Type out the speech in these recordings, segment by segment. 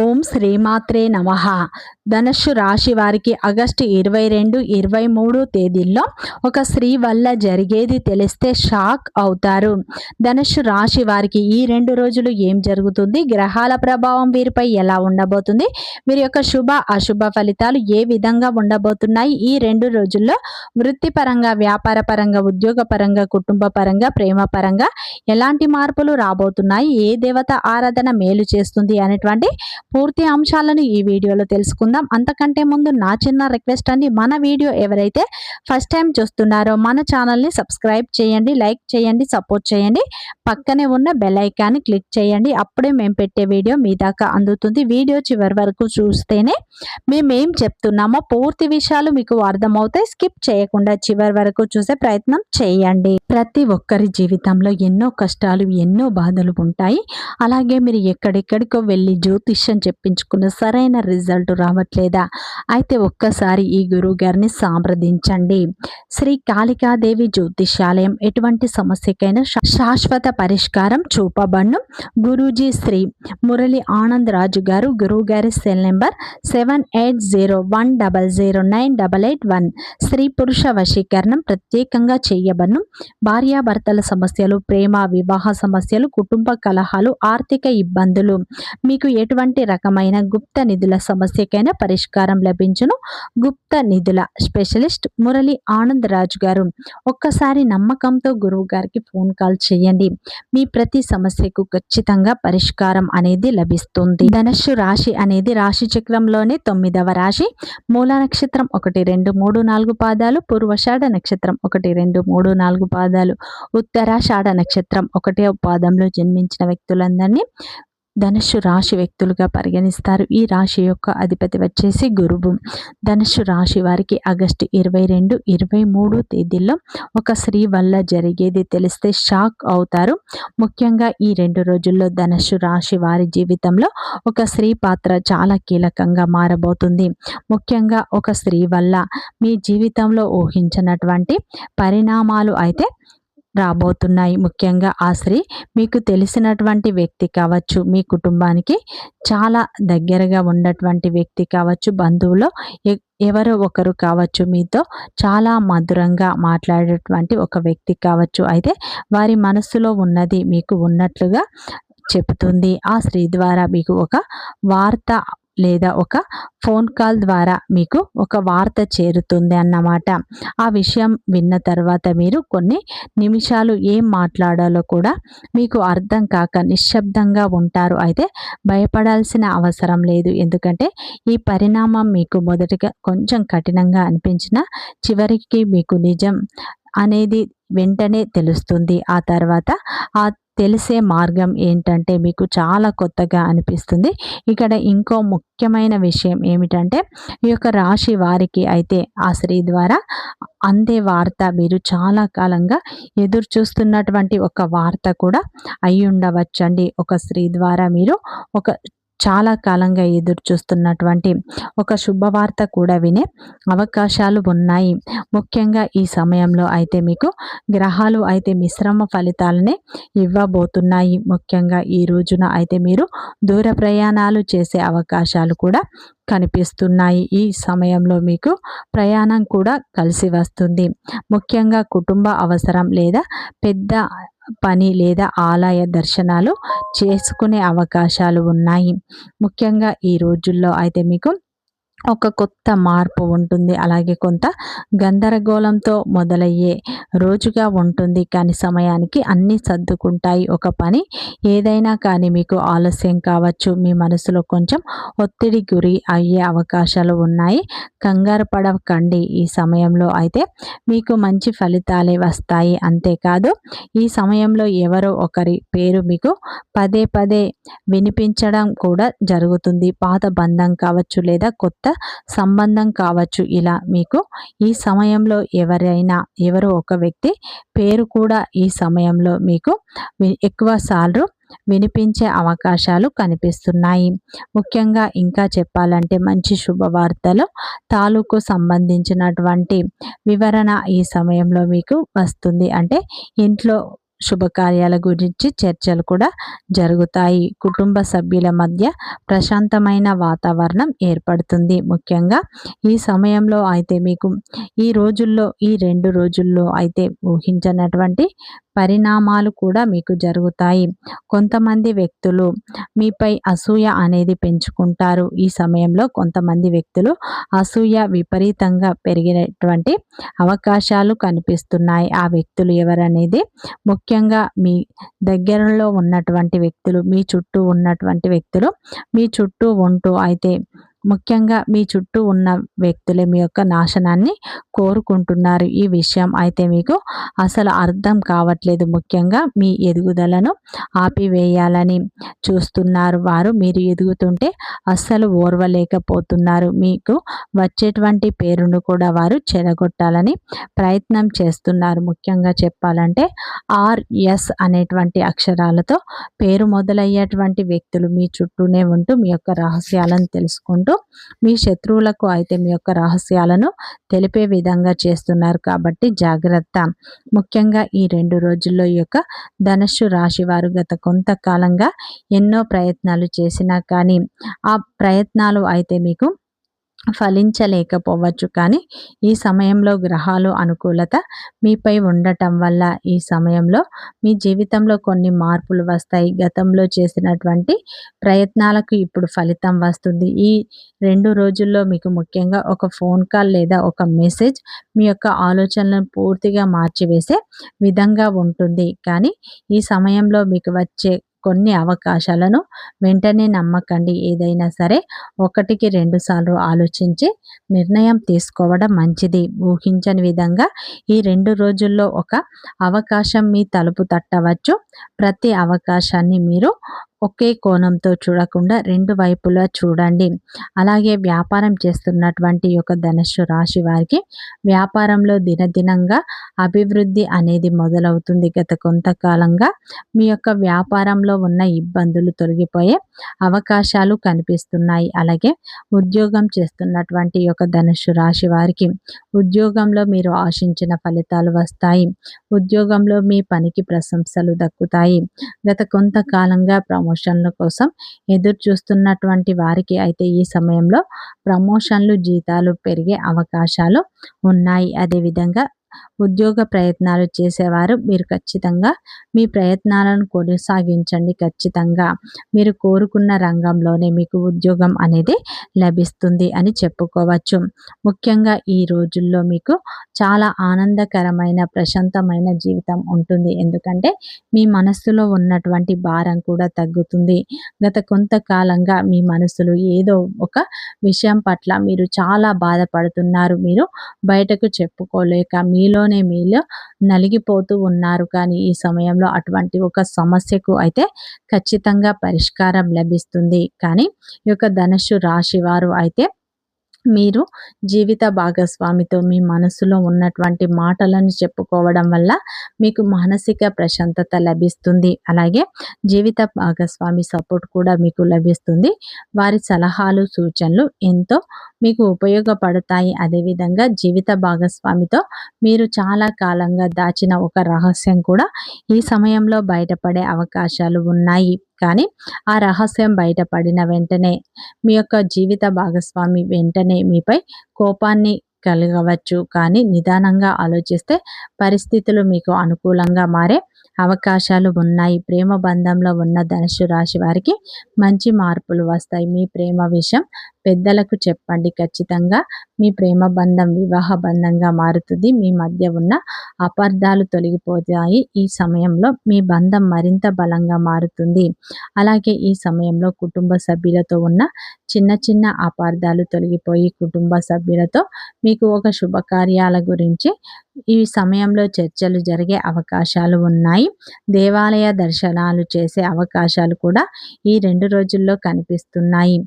ఓం శ్రీమాత్రే నమః. ధనుస్సు రాశి వారికి ఆగస్టు 22, 23 తేదీల్లో ఒక స్త్రీ వల్ల జరిగేది తెలిస్తే షాక్ అవుతారు. ధనుస్సు రాశి వారికి ఈ 2 రోజులు ఏం జరుగుతుంది, గ్రహాల ప్రభావం వీరిపై ఎలా ఉండబోతుంది, వీరి యొక్క శుభ అశుభ ఫలితాలు ఏ విధంగా ఉండబోతున్నాయి, ఈ 2 రోజుల్లో వృత్తిపరంగా, వ్యాపార పరంగా, ఉద్యోగ పరంగా, కుటుంబ పరంగా, ప్రేమ పరంగా ఎలాంటి మార్పులు రాబోతున్నాయి, ఏ దేవత ఆరాధన మేలు చేస్తుంది అనేటువంటి పూర్తి అంశాలను ఈ వీడియోలో తెలుసుకుందాం. అంతకంటే ముందు నా చిన్న రిక్వెస్ట్ అండి, మన వీడియో ఎవరైతే ఫస్ట్ టైం చూస్తున్నారో మన ఛానల్ని సబ్స్క్రైబ్ చేయండి, లైక్ చేయండి, సపోర్ట్ చేయండి. పక్కనే ఉన్న బెల్ ఐకాన్ని క్లిక్ చేయండి. అప్పుడే మేము పెట్టే వీడియో మీ దాకా అందుతుంది. వీడియో చివరి వరకు చూస్తేనే మేమేం చెప్తున్నామో పూర్తి విషయాలు మీకు అర్థమవుతాయి. స్కిప్ చేయకుండా చివరి వరకు చూసే ప్రయత్నం చేయండి. ప్రతి ఒక్కరి జీవితంలో ఎన్నో కష్టాలు, ఎన్నో బాధలు ఉంటాయి. అలాగే మీరు ఎక్కడెక్కడికో వెళ్ళి జ్యోతిష్యం చెప్పించుకున్న సరైన రిజల్ట్ రావట్లేదా? అయితే ఒక్కసారి ఈ గురువు గారిని సంప్రదించండి. శ్రీ కాళికాదేవి జ్యోతిష్యాలయం ఎటువంటి సమస్యకైనా శాశ్వత పరిష్కారం చూపబడును. గురూజీ శ్రీ మురళి ఆనంద్ రాజు గారు. గురువు గారి సెల్ నెంబర్ 7801009881. స్త్రీ పురుష వశీకరణం ప్రత్యేకంగా చేయబడును. భార్యాభర్తల సమస్యలు, ప్రేమ వివాహ సమస్యలు, కుటుంబ కలహాలు, ఆర్థిక ఇబ్బందులు, మీకు ఎటువంటి రకమైన గుప్త నిధుల సమస్యకైనా పరిష్కారం లభించును. గుప్త నిధుల స్పెషలిస్ట్ మురళి ఆనంద్ రాజు గారు. ఒక్కసారి నమ్మకంతో గురువు గారికి ఫోన్ కాల్ చేయండి. మీ ప్రతి సమస్యకు ఖచ్చితంగా పరిష్కారం అనేది లభిస్తుంది. ధనుస్సు రాశి అనేది రాశి చక్రంలోనే 9వ రాశి. మూల నక్షత్రం 1, 2, 3, 4 పాదాలు, పూర్వషాఢ నక్షత్రం 1, 2, 3, 4 పాదాలు, ఉత్తరాషాఢ నక్షత్రం 1వ పాదంలో జన్మించిన వ్యక్తులందరినీ ధనుస్సు రాశి వ్యక్తులుగా పరిగణిస్తారు. ఈ రాశి యొక్క అధిపతి వచ్చేసి గురువు. ధనుస్సు రాశి వారికి ఆగస్టు 22, 23 తేదీల్లో ఒక స్త్రీ వల్ల జరిగేది తెలిస్తే షాక్ అవుతారు. ముఖ్యంగా ఈ 2 రోజుల్లో ధనుస్సు రాశి వారి జీవితంలో ఒక స్త్రీ పాత్ర చాలా కీలకంగా మారబోతుంది. ముఖ్యంగా ఒక స్త్రీ వల్ల మీ జీవితంలో ఊహించినటువంటి పరిణామాలు అయితే రాబోతున్నాయి. ముఖ్యంగా ఆ స్త్రీ మీకు తెలిసినటువంటి వ్యక్తి కావచ్చు, మీ కుటుంబానికి చాలా దగ్గరగా ఉన్నటువంటి వ్యక్తి కావచ్చు, బంధువులో ఎవరో ఒకరు కావచ్చు, మీతో చాలా మధురంగా మాట్లాడేటువంటి ఒక వ్యక్తి కావచ్చు. అయితే వారి మనస్సులో ఉన్నది మీకు ఉన్నట్లుగా చెబుతుంది. ఆ స్త్రీ ద్వారా మీకు ఒక వార్త లేదా ఒక ఫోన్ కాల్ ద్వారా మీకు ఒక వార్త చేరుతుంది అన్నమాట. ఆ విషయం విన్న తర్వాత మీరు కొన్ని నిమిషాలు ఏం మాట్లాడాలో కూడా మీకు అర్థం కాక నిశ్శబ్దంగా ఉంటారు. అయితే భయపడాల్సిన అవసరం లేదు. ఎందుకంటే ఈ పరిణామం మీకు మొదటిగా కొంచెం కఠినంగా అనిపించిన చివరికి మీకు నిజం అనేది వెంటనే తెలుస్తుంది. ఆ తర్వాత ఆ తెలిసే మార్గం ఏంటంటే మీకు చాలా కొత్తగా అనిపిస్తుంది. ఇక్కడ ఇంకో ముఖ్యమైన విషయం ఏమిటంటే ఈ యొక్క రాశి వారికి అయితే ఆ స్త్రీ ద్వారా అందే వార్త మీరు చాలా కాలంగా ఎదురు చూస్తున్నటువంటి ఒక వార్త కూడా అయి ఉండవచ్చండి. ఒక స్త్రీ ద్వారా మీరు ఒక చాలా కాలంగా ఎదురు చూస్తున్నటువంటి ఒక శుభవార్త కూడా వినే అవకాశాలు ఉన్నాయి. ముఖ్యంగా ఈ సమయంలో అయితే మీకు గ్రహాలు అయితే మిశ్రమ ఫలితాలనే ఇవ్వబోతున్నాయి. ముఖ్యంగా ఈ రోజున అయితే మీరు దూర ప్రయాణాలు చేసే అవకాశాలు కూడా కనిపిస్తున్నాయి. ఈ సమయంలో మీకు ప్రయాణం కూడా కలిసి వస్తుంది. ముఖ్యంగా కుటుంబ అవసరం లేదా పెద్ద పని లేదా ఆలయ దర్శనాలు చేసుకునే అవకాశాలు ఉన్నాయి. ముఖ్యంగా ఈ రోజుల్లో అయితే మీకు ఒక కొత్త మార్పు ఉంటుంది. అలాగే కొంత గందరగోళంతో మొదలయ్యే రోజుగా ఉంటుంది. కానీ సమయానికి అన్నీ సర్దుకుంటాయి. ఒక పని ఏదైనా కానీ మీకు ఆలస్యం కావచ్చు, మీ మనసులో కొంచెం ఒత్తిడి గురి అయ్యే అవకాశాలు ఉన్నాయి. కంగారు పడకండి. ఈ సమయంలో అయితే మీకు మంచి ఫలితాలే వస్తాయి. అంతేకాదు ఈ సమయంలో ఎవరో ఒకరి పేరు మీకు పదే పదే వినిపించడం కూడా జరుగుతుంది. పాత బంధం కావచ్చు లేదా కొత్త సంబంధం కావచ్చు. ఇలా మీకు ఈ సమయంలో ఎవరో ఒక వ్యక్తి పేరు కూడా ఈ సమయంలో మీకు ఎక్కువ సార్లు వినిపించే అవకాశాలు కనిపిస్తున్నాయి. ముఖ్యంగా ఇంకా చెప్పాలంటే మంచి శుభవార్తలు తాలూకు సంబంధించినటువంటి వివరణ ఈ సమయంలో మీకు వస్తుంది. అంటే ఇంట్లో శుభకార్యాల గురించి చర్చలు కూడా జరుగుతాయి. కుటుంబ సభ్యుల మధ్య ప్రశాంతమైన వాతావరణం ఏర్పడుతుంది. ముఖ్యంగా ఈ సమయంలో అయితే మీకు ఈ రోజుల్లో ఈ 2 రోజుల్లో అయితే ఊహించనటువంటి పరిణామాలు కూడా మీకు జరుగుతాయి. కొంతమంది వ్యక్తులు మీపై అసూయ అనేది పెంచుకుంటారు. ఈ సమయంలో కొంతమంది వ్యక్తులు అసూయ విపరీతంగా పెరిగినటువంటి అవకాశాలు కనిపిస్తున్నాయి. ఆ వ్యక్తులు ఎవరనేది ముఖ్యంగా మీ దగ్గరలో ఉన్నటువంటి వ్యక్తులు, మీ చుట్టూ ఉన్నటువంటి వ్యక్తులు, మీ చుట్టూ ఉంటూ అయితే ముఖ్యంగా మీ చుట్టూ ఉన్న వ్యక్తులే మీ యొక్క నాశనాన్ని కోరుకుంటున్నారు. ఈ విషయం అయితే మీకు అసలు అర్థం కావట్లేదు. ముఖ్యంగా మీ ఎదుగుదలను ఆపివేయాలని చూస్తున్నారు వారు. మీరు ఎదుగుతుంటే అస్సలు ఓర్వలేకపోతున్నారు. మీకు వచ్చేటువంటి పేరును కూడా వారు చెడగొట్టాలని ప్రయత్నం చేస్తున్నారు. ముఖ్యంగా చెప్పాలంటే ఆర్ఎస్ అనేటువంటి అక్షరాలతో పేరు మొదలయ్యేటువంటి వ్యక్తులు మీ చుట్టూనే ఉంటూ మీ యొక్క రహస్యాలను తెలుసుకుంటూ మీ శత్రువులకు అయితే మీ యొక్క రహస్యాలను తెలిపే విధంగా చేస్తున్నారు. కాబట్టి జాగ్రత్త. ముఖ్యంగా ఈ 2 రోజుల్లో ఈ యొక్క ధనుస్సు రాశి వారు గత కొంతకాలంగా ఎన్నో ప్రయత్నాలు చేసినా కానీ ఆ ప్రయత్నాలు అయితే మీకు ఫలించలేకపోవచ్చు. కానీ ఈ సమయంలో గ్రహాలు అనుకూలత మీపై ఉండటం వల్ల ఈ సమయంలో మీ జీవితంలో కొన్ని మార్పులు వస్తాయి. గతంలో చేసినటువంటి ప్రయత్నాలకు ఇప్పుడు ఫలితం వస్తుంది. ఈ 2 రోజుల్లో మీకు ముఖ్యంగా ఒక ఫోన్ కాల్ లేదా ఒక మెసేజ్ మీ యొక్క ఆలోచనలను పూర్తిగా మార్చివేసే విధంగా ఉంటుంది. కానీ ఈ సమయంలో మీకు వచ్చే కొన్ని అవకాశాలను వెంటనే నమ్మకండి. ఏదైనా సరే 1కి 2 సార్లు ఆలోచించి నిర్ణయం తీసుకోవడం మంచిది. ఊహించని విధంగా ఈ 2 రోజుల్లో ఒక అవకాశం మీ తలుపు తట్టవచ్చు. ప్రతి అవకాశాన్ని మీరు ఒకే కోణంతో చూడకుండా 2 వైపులా చూడండి. అలాగే వ్యాపారం చేస్తున్నటువంటి యొక్క ధనుస్సు రాశి వారికి వ్యాపారంలో దినదినంగా అభివృద్ధి అనేది మొదలవుతుంది. గత కొంతకాలంగా మీ యొక్క వ్యాపారంలో ఉన్న ఇబ్బందులు తొలగిపోయే అవకాశాలు కనిపిస్తున్నాయి. అలాగే ఉద్యోగం చేస్తున్నటువంటి యొక్క ధనుస్సు రాశి వారికి ఉద్యోగంలో మీరు ఆశించిన ఫలితాలు వస్తాయి. ఉద్యోగంలో మీ పనికి ప్రశంసలు దక్కుతాయి. గత కొంతకాలంగా ప్రమోషన్ల కోసం ఎదురు చూస్తున్నటువంటి వారికి అయితే ఈ సమయంలో ప్రమోషన్లు, జీతాలు పెరిగే అవకాశాలు ఉన్నాయి. అదేవిధంగా ఉద్యోగ ప్రయత్నాలు చేసేవారు మీరు ఖచ్చితంగా మీ ప్రయత్నాలను కొనసాగించండి. ఖచ్చితంగా మీరు కోరుకున్న రంగంలోనే మీకు ఉద్యోగం అనేది లభిస్తుంది అని చెప్పుకోవచ్చు. ముఖ్యంగా ఈ రోజుల్లో మీకు చాలా ఆనందకరమైన ప్రశాంతమైన జీవితం ఉంటుంది. ఎందుకంటే మీ మనస్సులో ఉన్నటువంటి భారం కూడా తగ్గుతుంది. గత కొంతకాలంగా మీ మనసులో ఏదో ఒక విషయం పట్ల మీరు చాలా బాధపడుతున్నారు. మీరు బయటకు చెప్పుకోలేక మీలోనే మీలో నలిగిపోతూ ఉన్నారు. కానీ ఈ సమయంలో అటువంటి ఒక సమస్యకు అయితే ఖచ్చితంగా పరిష్కారం లభిస్తుంది. కానీ ఈ యొక్క ధనుస్సు రాశి వారు అయితే మీరు జీవిత భాగస్వామితో మీ మనసులో ఉన్నటువంటి మాటలను చెప్పుకోవడం వల్ల మీకు మానసిక ప్రశాంతత లభిస్తుంది. అలాగే జీవిత భాగస్వామి సపోర్ట్ కూడా మీకు లభిస్తుంది. వారి సలహాలు, సూచనలు ఎంతో మీకు ఉపయోగపడతాయి. అదేవిధంగా జీవిత భాగస్వామితో మీరు చాలా కాలంగా దాచిన ఒక రహస్యం కూడా ఈ సమయంలో బయటపడే అవకాశాలు ఉన్నాయి. కానీ ఆ రహస్యం బయటపడిన వెంటనే మీ యొక్క జీవిత భాగస్వామి వెంటనే మీపై కోపాన్ని కలగవచ్చు. కానీ నిదానంగా ఆలోచిస్తే పరిస్థితులు మీకు అనుకూలంగా మారే అవకాశాలు ఉన్నాయి. ప్రేమ బంధంలో ఉన్న ధనుస్సు రాశి వారికి మంచి మార్పులు వస్తాయి. మీ ప్రేమ విషయం పెద్దలకు చెప్పండి. ఖచ్చితంగా మీ ప్రేమ బంధం వివాహ బంధంగా మారుతుంది. మీ మధ్య ఉన్న అపార్థాలు తొలగిపోతాయి. ఈ సమయంలో మీ బంధం మరింత బలంగా మారుతుంది. అలాగే ఈ సమయంలో కుటుంబ సభ్యులతో ఉన్న చిన్న చిన్న అపార్థాలు తొలగిపోయి కుటుంబ సభ్యులతో మీకు ఒక శుభకార్యాల గురించి ఈ సమయంలో చర్చలు జరిగే అవకాశాలు ఉన్నాయి. దేవాలయ దర్శనాలు చేసే అవకాశాలు కూడా ఈ 2 రోజుల్లో కనిపిస్తున్నాయి.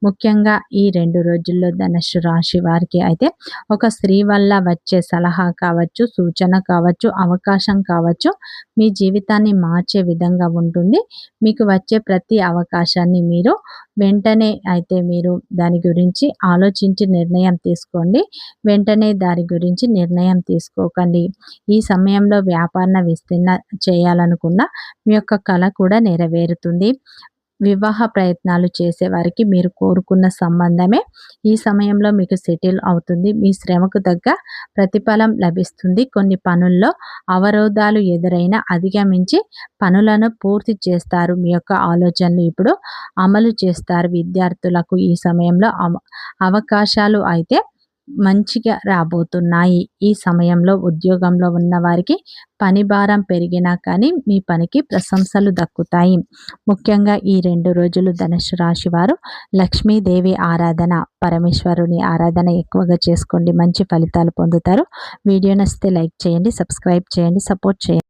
ముఖ్యంగా ఈ 2 రోజుల్లో ధనుస్సు రాశి వారికి అయితే ఒక స్త్రీ వల్ల వచ్చే సలహా కావచ్చు, సూచన కావచ్చు, అవకాశం కావచ్చు, మీ జీవితాన్ని మార్చే విధంగా ఉంటుంది. మీకు వచ్చే ప్రతి అవకాశాన్ని మీరు వెంటనే అయితే మీరు దాని గురించి ఆలోచించి నిర్ణయం తీసుకోండి. వెంటనే దాని గురించి నిర్ణయం తీసుకోకండి. ఈ సమయంలో వ్యాపార విస్తరణ చేయాలనుకున్న మీ యొక్క కల కూడా నెరవేరుతుంది. వివాహ ప్రయత్నాలు చేసేవారికి మీరు కోరుకున్న సంబంధమే ఈ సమయంలో మీకు సెటిల్ అవుతుంది. మీ శ్రమకు తగ్గ ప్రతిఫలం లభిస్తుంది. కొన్ని పనుల్లో అవరోధాలు ఎదురైనా అధిగమించి పనులను పూర్తి చేస్తారు. మీ యొక్క ఆలోచనలు ఇప్పుడు అమలు చేస్తారు. విద్యార్థులకు ఈ సమయంలో అవకాశాలు అయితే మంచిగా రాబోతున్నాయి. ఈ సమయంలో ఉద్యోగంలో ఉన్న వారికి పని భారం పెరిగినా కానీ మీ పనికి ప్రశంసలు దక్కుతాయి. ముఖ్యంగా ఈ 2 రోజులు ధనుస్సు రాశి వారు లక్ష్మీదేవి ఆరాధన, పరమేశ్వరుని ఆరాధన ఎక్కువగా చేసుకోండి. మంచి ఫలితాలు పొందుతారు. వీడియో నచ్చితే లైక్ చేయండి, సబ్స్క్రైబ్ చేయండి, సపోర్ట్ చేయండి.